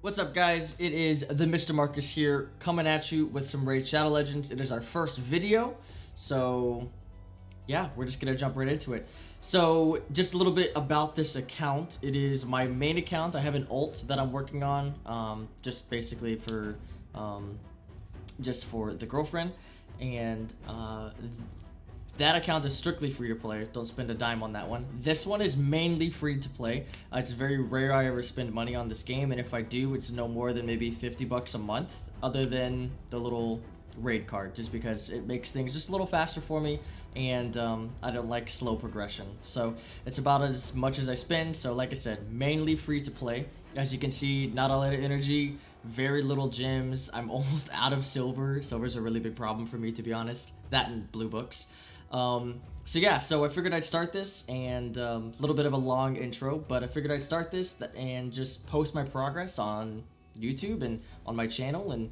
What's up, guys? It is the Mr. Marcus here, coming at you with some Raid Shadow Legends. It is our first video, so yeah, we're just gonna jump right into it. So just a little bit about this account. It is my main account. I have an alt that I'm working on, just basically for just for the girlfriend, and that account is strictly free to play. Don't spend a dime on that one. This one is mainly free to play. It's very rare I ever spend money on this game, and if I do, it's no more than maybe 50 bucks a month, other than the little raid card, just because it makes things just a little faster for me, and I don't like slow progression. So it's about as much as I spend. So like I said, mainly free to play. As you can see, not a lot of energy, very little gems. I'm almost out of silver. Silver's a really big problem for me, to be honest. That and blue books. So yeah, so I figured I'd start this, and a little bit of a long intro, but I figured I'd start this and just post my progress on YouTube and on my channel, and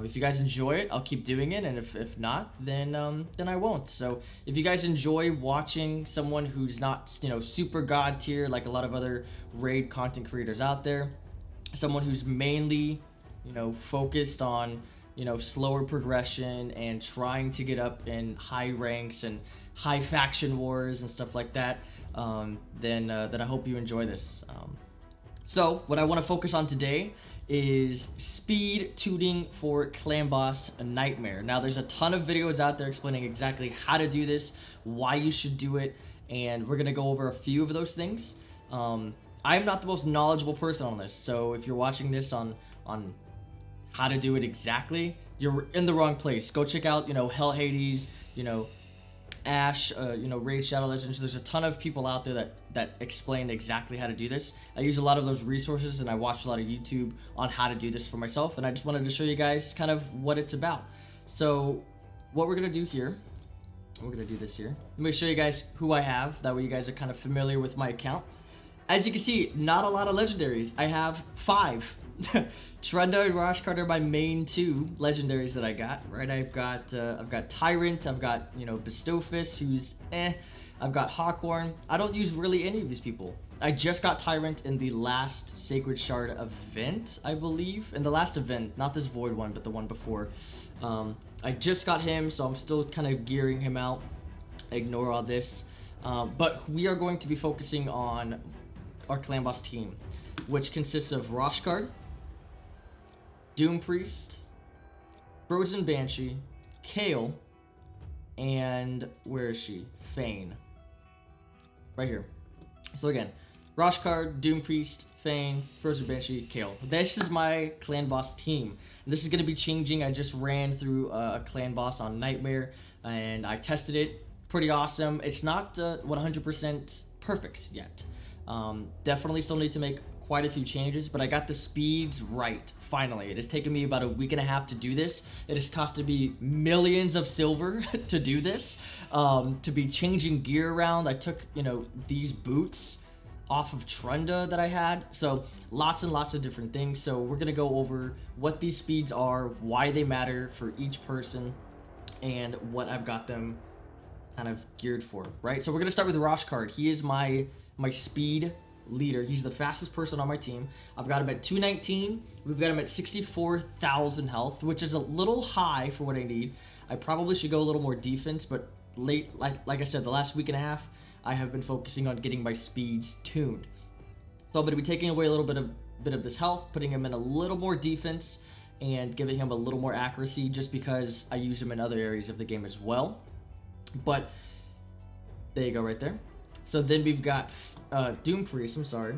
if you guys enjoy it, I'll keep doing it, and if not, then I won't. So if you guys enjoy watching someone who's not, you know, super god tier like a lot of other raid content creators out there, someone who's mainly, you know, focused on, you know, slower progression and trying to get up in high ranks and high faction wars and stuff like that, then I hope you enjoy this. So what I want to focus on today is speed tuning for Clan Boss Nightmare. Now there's a ton of videos out there explaining exactly how to do this, why you should do it, and we're gonna go over a few of those things. I'm not the most knowledgeable person on this, so if you're watching this on how to do it exactly, you're in the wrong place. Go check out, you know, Hell Hades, you know, Ash, you know, Raid Shadow Legends. There's a ton of people out there that explain exactly how to do this. I use a lot of those resources, and I watch a lot of YouTube on how to do this for myself, and I just wanted to show you guys kind of what it's about. So what we're gonna do here, we're gonna do this here. Let me show you guys who I have, that way you guys are kind of familiar with my account. As you can see, not a lot of legendaries. I have 5. Trenda and Roshkard are my main 2 legendaries that I got, right? I've got Tyrant, I've got, you know, Bestofus, who's I've got Hawkhorn. I don't use really any of these people. I just got Tyrant in the last Sacred Shard event, I believe. In the last event, not this Void one, but the one before. I just got him, so I'm still kind of gearing him out. Ignore all this. But we are going to be focusing on our Clan Boss team, which consists of Roshkard, Doom Priest, Frozen Banshee, Kale, and where is she? Fane. Right here. So again, Roshkard, Doom Priest, Fane, Frozen Banshee, Kale. This is my Clan Boss team. And this is going to be changing. I just ran through a Clan Boss on Nightmare, and I tested it. Pretty awesome. It's not 100% perfect yet. Definitely still need to make quite a few changes, but I got the speeds right, finally. It has taken me about a week and a half to do this. It has costed me millions of silver to do this, to be changing gear around. I took, you know, these boots off of Trenda that I had, so lots and lots of different things. So we're gonna go over what these speeds are, why they matter for each person, and what I've got them kind of geared for, right? So we're gonna start with Roshkard. He is my speed leader. He's the fastest person on my team. I've got him at 219. We've got him at 64,000 health, which is a little high for what I need. I probably should go a little more defense, but like I said, the last week and a half, I have been focusing on getting my speeds tuned. So I'm going to be taking away a little bit of this health, putting him in a little more defense, and giving him a little more accuracy, just because I use him in other areas of the game as well. But there you go, right there. So then we've got Doom Priest, I'm sorry.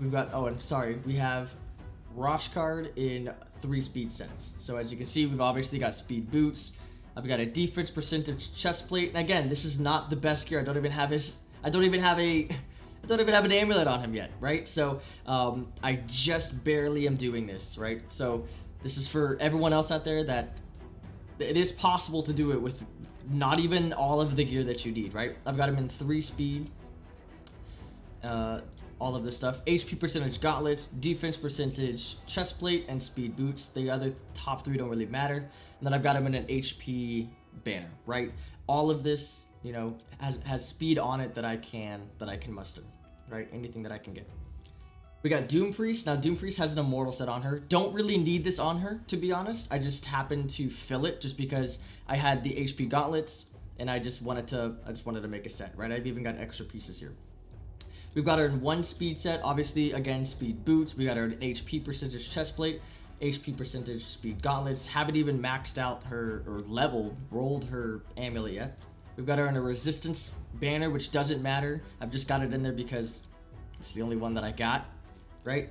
We've got, oh, I'm sorry, we have Roshkard in 3 speed sets. So as you can see, we've obviously got speed boots. I've got a defense percentage chest plate. And again, this is not the best gear. I don't even have an amulet on him yet, right? So I just barely am doing this, right? So this is for everyone else out there that it is possible to do it with not even all of the gear that you need, right? I've got him in 3 speed. All of this stuff. HP percentage gauntlets, defense percentage chest plate, and speed boots. The other top 3 don't really matter. And then I've got him in an HP banner, right? All of this, you know, has speed on it that I can muster, right? Anything that I can get. We got Doom Priest. Now, Doom Priest has an immortal set on her. Don't really need this on her, to be honest. I just happened to fill it just because I had the HP gauntlets, and I just wanted to make a set, right? I've even got extra pieces here. We've got her in 1 speed set. Obviously, again, speed boots. We got her in HP percentage chest plate, HP percentage speed gauntlets. Haven't even maxed out her, or rolled her amulet yet. We've got her in a resistance banner, which doesn't matter. I've just got it in there because it's the only one that I got. Right?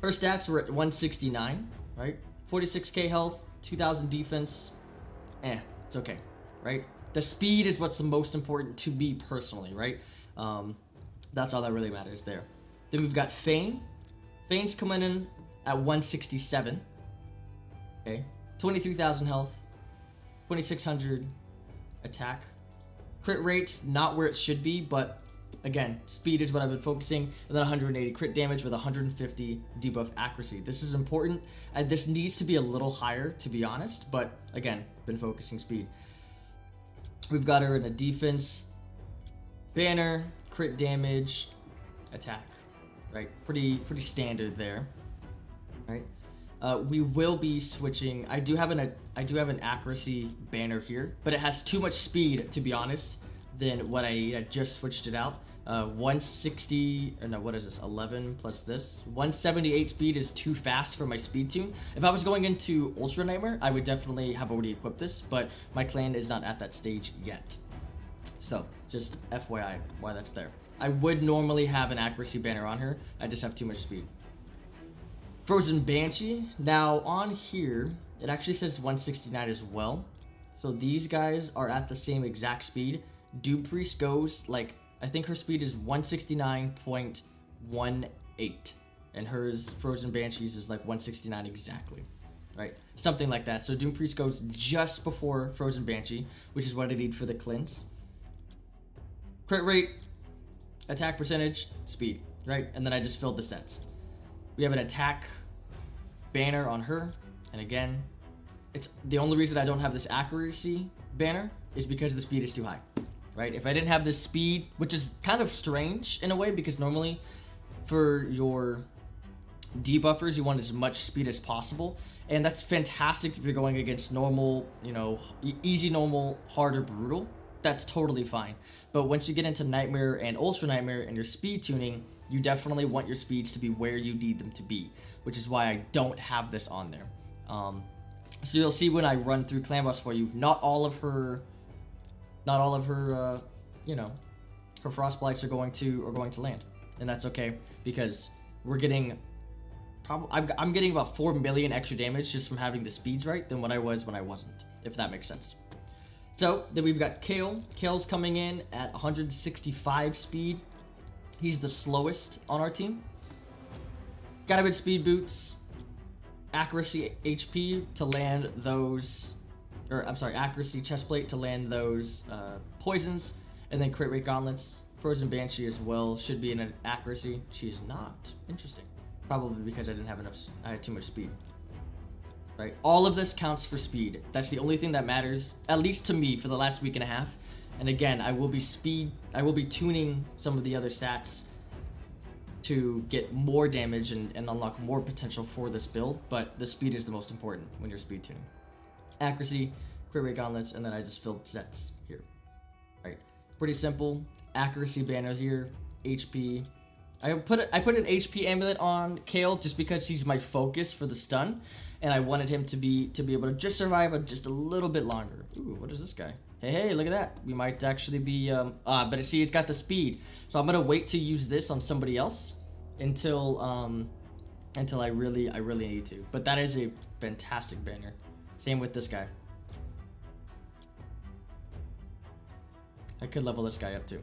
Her stats were at 169, right? 46k health, 2000 defense. It's okay, right? The speed is what's the most important to me personally, right? That's all that really matters there. Then we've got Fane. Fane's coming in at 167. Okay. 23,000 health, 2600 attack. Crit rate's not where it should be, but again, speed is what I've been focusing, and then 180 crit damage with 150 debuff accuracy. This is important, and this needs to be a little higher, to be honest, but again, been focusing speed. We've got her in a defense banner, crit damage, attack, right? Pretty standard there, right? We will be switching. I do have an accuracy banner here, but it has too much speed, to be honest, than what I need. I just switched it out. 160, or no, what is this? 11 plus this. 178 speed is too fast for my speed tune. If I was going into Ultra Nightmare, I would definitely have already equipped this, but my clan is not at that stage yet. So, just FYI, why that's there. I would normally have an accuracy banner on her. I just have too much speed. Frozen Banshee. Now, on here, it actually says 169 as well. So, these guys are at the same exact speed. Doom Priest goes, like, I think her speed is 169.18. And hers, Frozen Banshees, is like 169 exactly. Right? Something like that. So Doom Priest goes just before Frozen Banshee, which is what I need for the cleanse. Crit rate, attack percentage, speed. Right? And then I just filled the sets. We have an attack banner on her. And again, it's the only reason I don't have this accuracy banner is because the speed is too high. Right? If I didn't have this speed, which is kind of strange in a way, because normally for your debuffers, you want as much speed as possible. And that's fantastic if you're going against normal, you know, easy, normal, hard, or brutal. That's totally fine. But once you get into Nightmare and Ultra Nightmare and your speed tuning, you definitely want your speeds to be where you need them to be, which is why I don't have this on there. So you'll see when I run through Clan Boss for you, not all of her, you know, her Frostblights are going to land, and that's okay because we're getting, I'm getting about 4 million extra damage just from having the speeds right than what I was when I wasn't, if that makes sense. So then we've got Kale. Kale's coming in at 165 speed. He's the slowest on our team. Got him in speed boots, accuracy HP to land those. Or, I'm sorry, accuracy chestplate to land those poisons, and then crit rate gauntlets. Frozen Banshee as well should be in an accuracy. She is not. Interesting. Probably because I had too much speed. Right? All of this counts for speed. That's the only thing that matters, at least to me, for the last week and a half. And again, I will be tuning some of the other stats to get more damage and unlock more potential for this build, but the speed is the most important when you're speed tuning. Accuracy, crit rate gauntlets, and then I just filled sets here. Right, pretty simple. Accuracy banner here, HP. I put an HP amulet on Kale just because he's my focus for the stun, and I wanted him to be able to just survive just a little bit longer. Ooh, what is this guy? Hey, look at that. We might actually be but see, it's got the speed, so I'm gonna wait to use this on somebody else until I really need to. But that is a fantastic banner. Same with this guy. I could level this guy up too.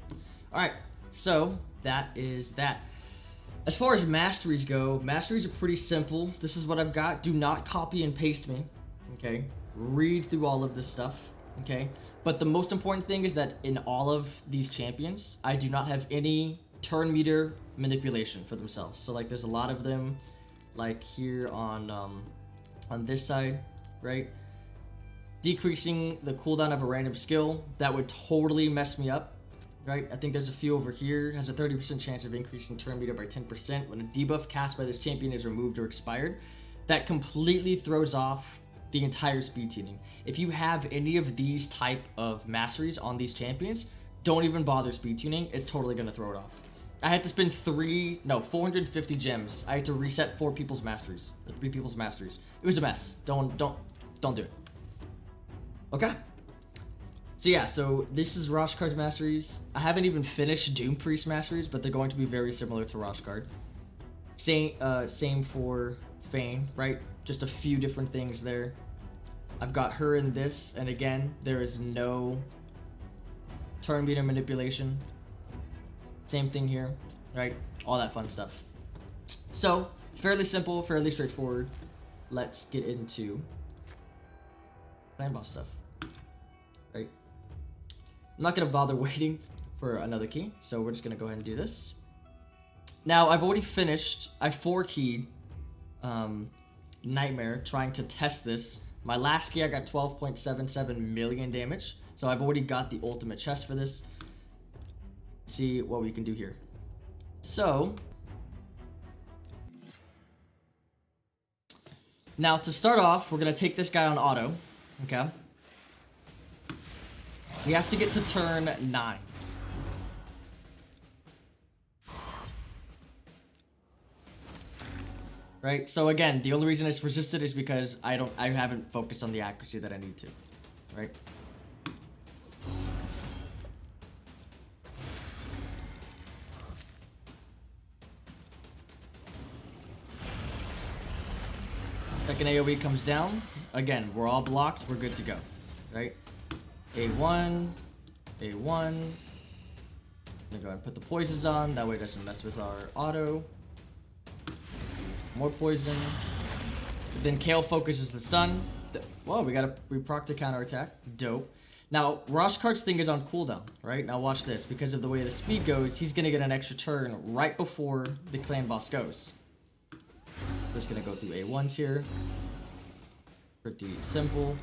Alright, so that is that. As far as masteries go, masteries are pretty simple. This is what I've got. Do not copy and paste me. Okay? Read through all of this stuff. Okay? But the most important thing is that in all of these champions, I do not have any turn meter manipulation for themselves. So like there's a lot of them like here on this side. Right? Decreasing the cooldown of a random skill, that would totally mess me up, right? I think there's a few over here. Has a 30% chance of increasing turn meter by 10% when a debuff cast by this champion is removed or expired. That completely throws off the entire speed tuning. If you have any of these type of masteries on these champions, don't even bother speed tuning. It's totally gonna throw it off. I had to spend 450 gems. I had to reset 3 people's masteries. It was a mess. Don't do it. Okay. So yeah, so this is Roshkard's masteries. I haven't even finished Doom Priest masteries, but they're going to be very similar to Roshkard. Same for Fane, right? Just a few different things there. I've got her in this, and again, there is no turn meter manipulation. Same thing here, right? All that fun stuff. So, fairly simple, fairly straightforward. Let's get into clan boss stuff, right? I'm not gonna bother waiting for another key, so we're just gonna go ahead and do this. Now, I've already finished, I 4-keyed Nightmare trying to test this. My last key I got 12.77 million damage, so I've already got the ultimate chest for this. Let's see what we can do here. So, now to start off, we're gonna take this guy on auto, okay? We have to get to turn 9. Right? So again, the only reason it's resisted is because I haven't focused on the accuracy that I need to. Right? Second AoE comes down. Again, we're all blocked, we're good to go. Right? A1, A1. I'm gonna go ahead and put the poisons on, that way it doesn't mess with our auto. More poison. Then Kale focuses the stun. Whoa, we proc a counterattack. Dope. Now, Roshkard's thing is on cooldown, right? Now watch this. Because of the way the speed goes, he's gonna get an extra turn right before the clan boss goes. We're just gonna go through A1s here. Pretty simple.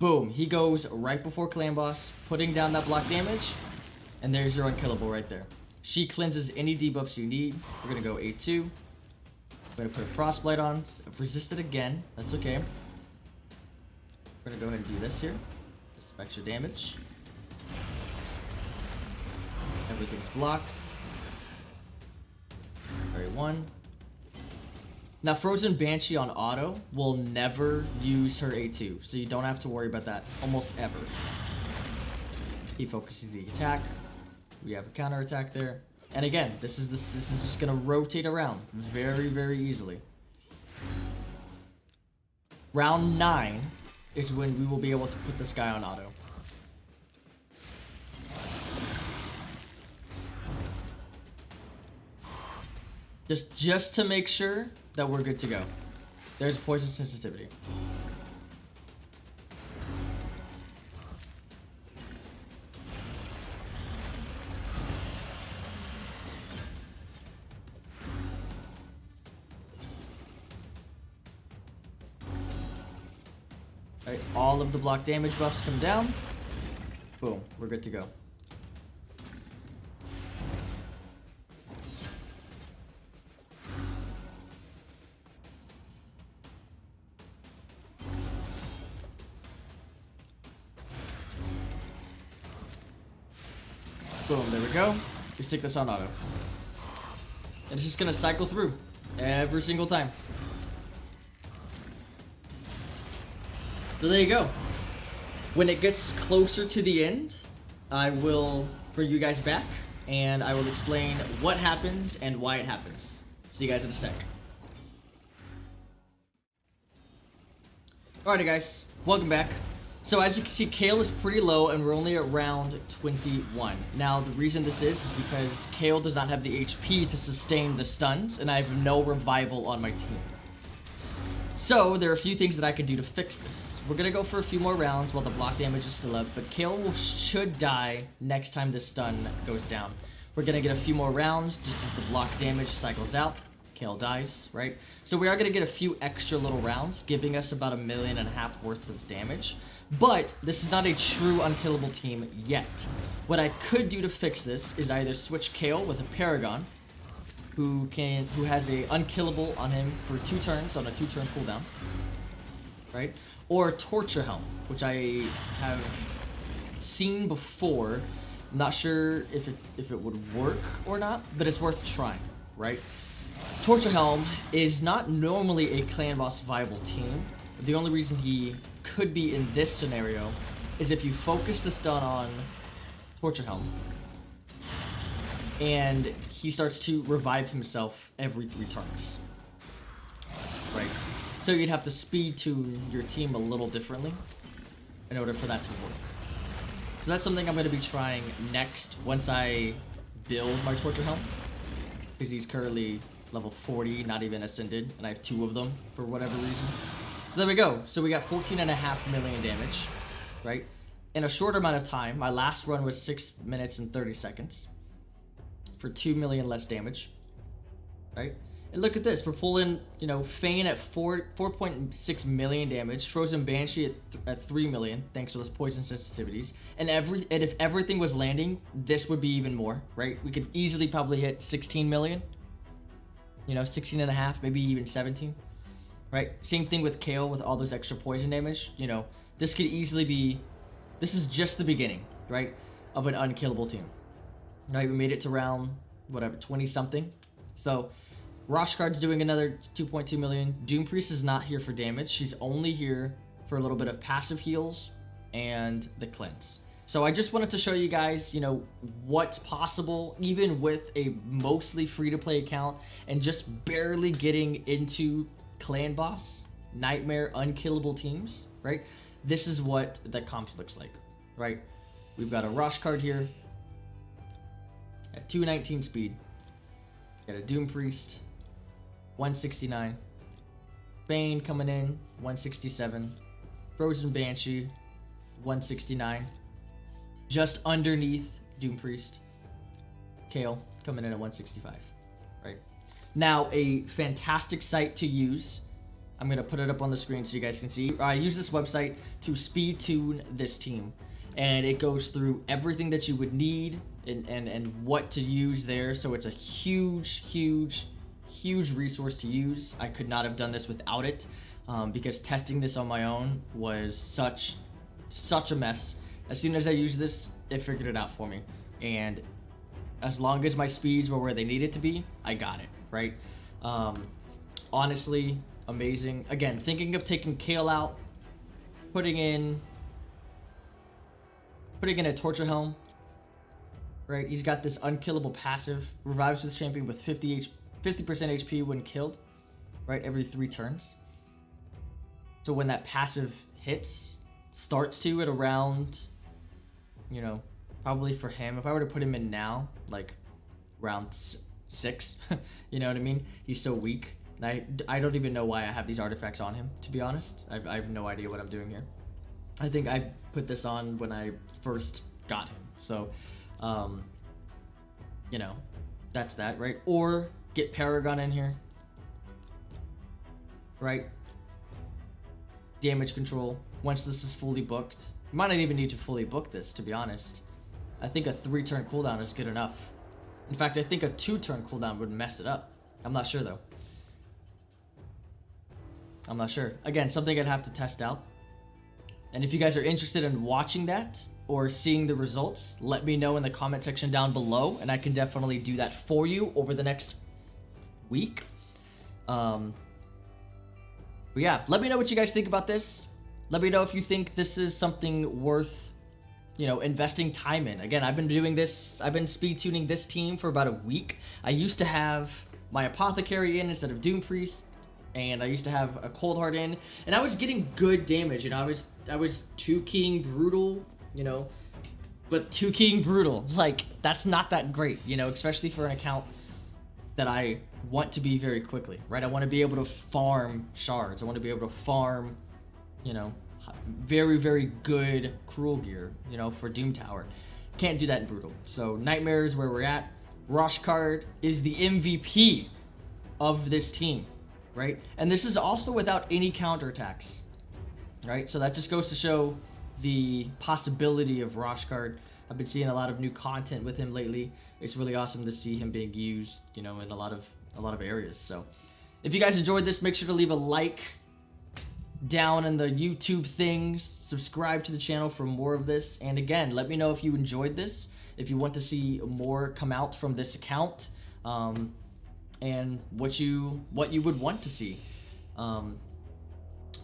Boom, he goes right before clan boss, putting down that block damage, and there's your unkillable right there. She cleanses any debuffs you need. We're gonna go A2. We're gonna put a Frostblight on, resist it again, that's okay. We're gonna go ahead and do this here. Some extra damage. Everything's blocked. Very one. Now Frozen Banshee on auto will never use her A2, so you don't have to worry about that almost ever. He focuses the attack. We have a counter attack there. And again, this is just gonna rotate around very, very easily. Round 9 is when we will be able to put this guy on auto. Just to make sure that we're good to go. There's poison sensitivity. Alright, all of the block damage buffs come down. Boom, we're good to go. Boom, there we go. We stick this on auto. And it's just gonna cycle through every single time. So there you go. When it gets closer to the end, I will bring you guys back and I will explain what happens and why it happens. See you guys in a sec. Alrighty guys, welcome back. So as you can see, Kale is pretty low and we're only at round 21. Now the reason this is because Kale does not have the HP to sustain the stuns and I have no revival on my team. So there are a few things that I can do to fix this. We're gonna go for a few more rounds while the block damage is still up, but Kale should die next time this stun goes down. We're gonna get a few more rounds just as the block damage cycles out. Kale dies, right? So we are gonna get a few extra little rounds, giving us about 1.5 million worth of damage. But this is not a true unkillable team yet. What I could do to fix this is either switch Kale with a Paragon, who has a unkillable on him for 2 turns on a 2-turn cooldown, right? Or Torture Helm, which I have seen before. I'm not sure if it would work or not, but it's worth trying, right? Torture Helm is not normally a clan boss viable team. The only reason he could be in this scenario is if you focus the stun on Torture Helm and he starts to revive himself every 3 turns, right? So you'd have to speed tune your team a little differently in order for that to work. So that's something I'm going to be trying next once I build my Torture Helm, because he's currently level 40, not even ascended, and I have 2 of them for whatever reason. So there we go. So we got 14.5 million damage, right? In a short amount of time. My last run was 6 minutes and 30 seconds for 2 million less damage, right? And look at this. We're pulling, you know, Fane at 4.6 million damage, Frozen Banshee at 3 million, thanks to those poison sensitivities. And if everything was landing, this would be even more, right? We could easily probably hit 16 million, you know, 16.5, maybe even 17. Right? Same thing with Kale with all those extra poison damage. You know, this could easily be... This is just the beginning, right? Of an unkillable team. Right? We made it to round, whatever, 20-something. So, Roshkard's doing another 2.2 million. Doom Priest is not here for damage. She's only here for a little bit of passive heals and the cleanse. So I just wanted to show you guys, you know, what's possible even with a mostly free-to-play account and just barely getting into clan boss, nightmare, unkillable teams, right? This is what the comps looks like, right? We've got a Roshkard here at 219 speed. Got a Doom Priest, 169. Bane coming in, 167. Frozen Banshee, 169. Just underneath Doom Priest. Kale coming in at 165, right? Now, a fantastic site to use. I'm going to put it up on the screen so you guys can see. I use this website to speed tune this team. And it goes through everything that you would need and what to use there. So it's a huge resource to use. I could not have done this without it, because testing this on my own was such a mess. As soon as I used this, it figured it out for me. And as long as my speeds were where they needed to be, I got it, right? Honestly, amazing. Again, thinking of taking Kale out, putting in a Torture Helm, right? He's got this unkillable passive, revives the champion with 50% HP when killed, right? Every 3 turns. So when that passive hits, starts to at around, you know, probably for him, if I were to put him in now, like round 6, you know what I mean? He's so weak. And I don't even know why I have these artifacts on him, to be honest. I have no idea what I'm doing here. I think I put this on when I first got him. So, you know, that's that, right? Or get Paragon in here, right? Damage control. Once this is fully booked, you might not even need to fully book this, to be honest. I think a 3-turn cooldown is good enough. In fact, I think a 2-turn cooldown would mess it up. I'm not sure though. I'm not sure. Again, something I'd have to test out. And if you guys are interested in watching that or seeing the results, let me know in the comment section down below, and I can definitely do that for you over the next week. But yeah, let me know what you guys think about this. Let me know if you think this is something worth, you know, investing time in. Again, I've been doing this, I've been speed tuning this team for about a week. I used to have my Apothecary in instead of Doom Priest, and I used to have a Cold Heart in, and I was getting good damage. You know, I was 2-keying Brutal, you know, but 2-keying Brutal, like, that's not that great, you know, especially for an account that I want to be very quickly, right? I want to be able to farm shards. I want to be able to farm, you know, very, very good Cruel Gear, you know, for Doom Tower. Can't do that in Brutal. So Nightmare is where we're at. Roshkard is the MVP of this team, right? And this is also without any counterattacks, right? So that just goes to show, the possibility of Roshcard. I've been seeing a lot of new content with him lately. It's really awesome to see him being used, you know, in a lot of areas. So if you guys enjoyed this, make sure to leave a like down in the YouTube things, subscribe to the channel for more of this, and again, let me know if you enjoyed this, if you want to see more come out from this account, and what you would want to see. So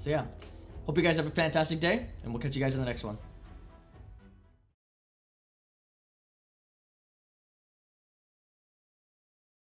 yeah, hope you guys have a fantastic day, and we'll catch you guys in the next one.